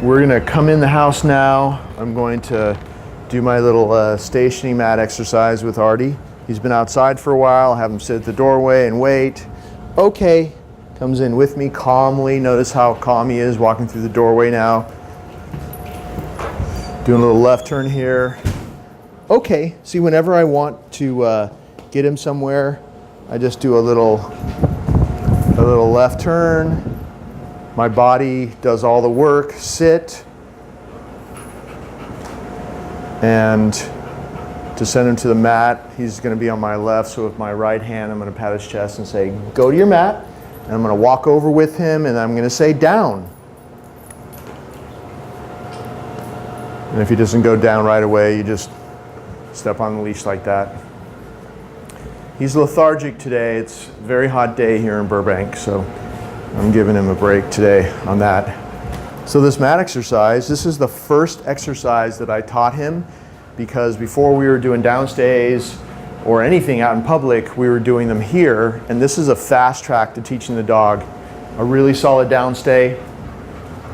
We're gonna come in the house now. I'm going to do my little stationing mat exercise with Artie. He's been outside for a while. I have him sit at the doorway and wait. Okay, comes in with me calmly. Notice how calm he is walking through the doorway now. Doing a little left turn here. Okay, see, whenever I want to get him somewhere, I just do a little left turn. My body does all the work, sit, and to send him to the mat, he's going to be on my left, so with my right hand I'm going to pat his chest and say, go to your mat, and I'm going to walk over with him and I'm going to say, down. And if he doesn't go down right away, you just step on the leash like that. He's lethargic today. It's a very hot day here in Burbank, so I'm giving him a break today on that. So this mat exercise, this is the first exercise that I taught him, because before we were doing downstays or anything out in public, we were doing them here, and this is a fast track to teaching the dog a really solid downstay.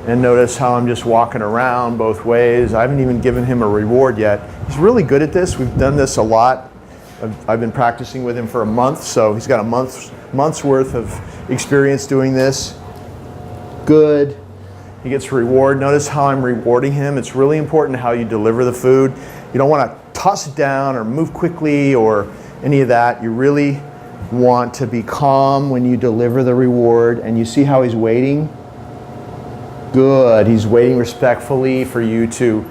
And notice how I'm just walking around both ways. I haven't even given him a reward yet. He's really good at this. We've done this a lot. I've been practicing with him for a month, so he's got a month's worth of experience doing this. Good. He gets a reward. Notice how I'm rewarding him. It's really important how you deliver the food. You don't want to toss it down or move quickly or any of that. You really want to be calm when you deliver the reward. And you see how he's waiting? Good. He's waiting respectfully for you to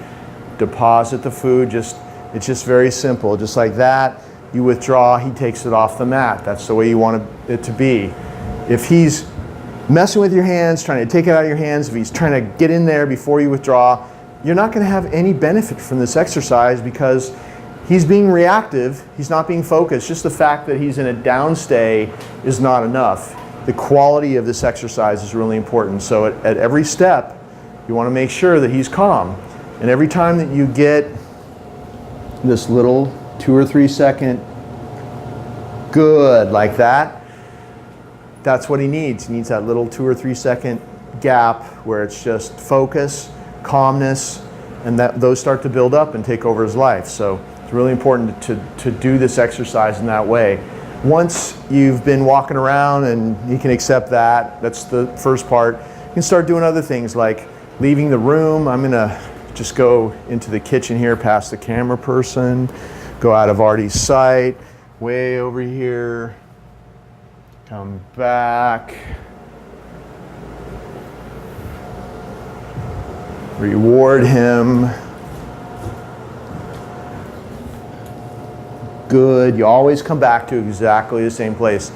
deposit the food. It's just very simple. Just like that, you withdraw, he takes it off the mat. That's the way you want it to be. If he's messing with your hands, trying to take it out of your hands, if he's trying to get in there before you withdraw, you're not going to have any benefit from this exercise because he's being reactive. He's not being focused. Just the fact that he's in a downstay is not enough. The quality of this exercise is really important. So at every step, you want to make sure that he's calm. And every time that you get this little 2 or 3 second good like that, that's what he needs. He needs that little 2 or 3 second gap where it's just focus, calmness, and those start to build up and take over his life. So it's really important to do this exercise in that way. Once you've been walking around and you can accept that, that's the first part, you can start doing other things like leaving the room. I'm gonna just go into the kitchen here past the camera person, go out of Artie's sight, way over here, come back, reward him. Good. You always come back to exactly the same place.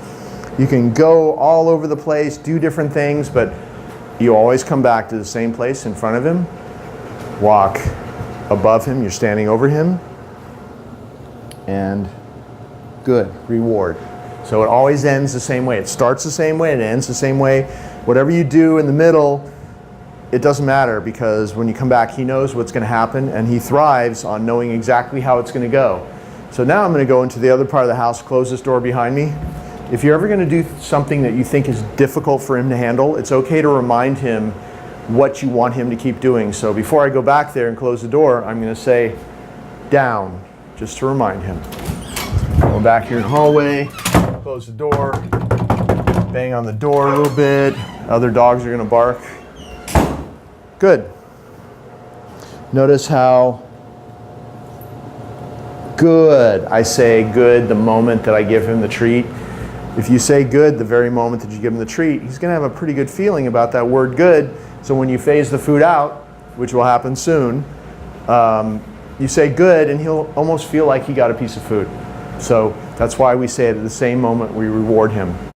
You can go all over the place, do different things, but you always come back to the same place in front of him. Walk above him, you're standing over him, and good, reward. So it always ends the same way. It starts the same way, it ends the same way. Whatever you do in the middle, it doesn't matter, because when you come back, he knows what's going to happen, and he thrives on knowing exactly how it's going to go. So now I'm going to go into the other part of the house, close this door behind me. If you're ever going to do something that you think is difficult for him to handle, it's okay to remind him what you want him to keep doing. So before I go back there and close the door, I'm going to say down, just to remind him. Go back here in the hallway, close the door, bang on the door a little bit. Other dogs are going to bark. Good. Notice how good I say good the moment that I give him the treat. If you say good the very moment that you give him the treat, he's going to have a pretty good feeling about that word good. So when you phase the food out, which will happen soon, you say good and he'll almost feel like he got a piece of food. So that's why we say it at the same moment we reward him.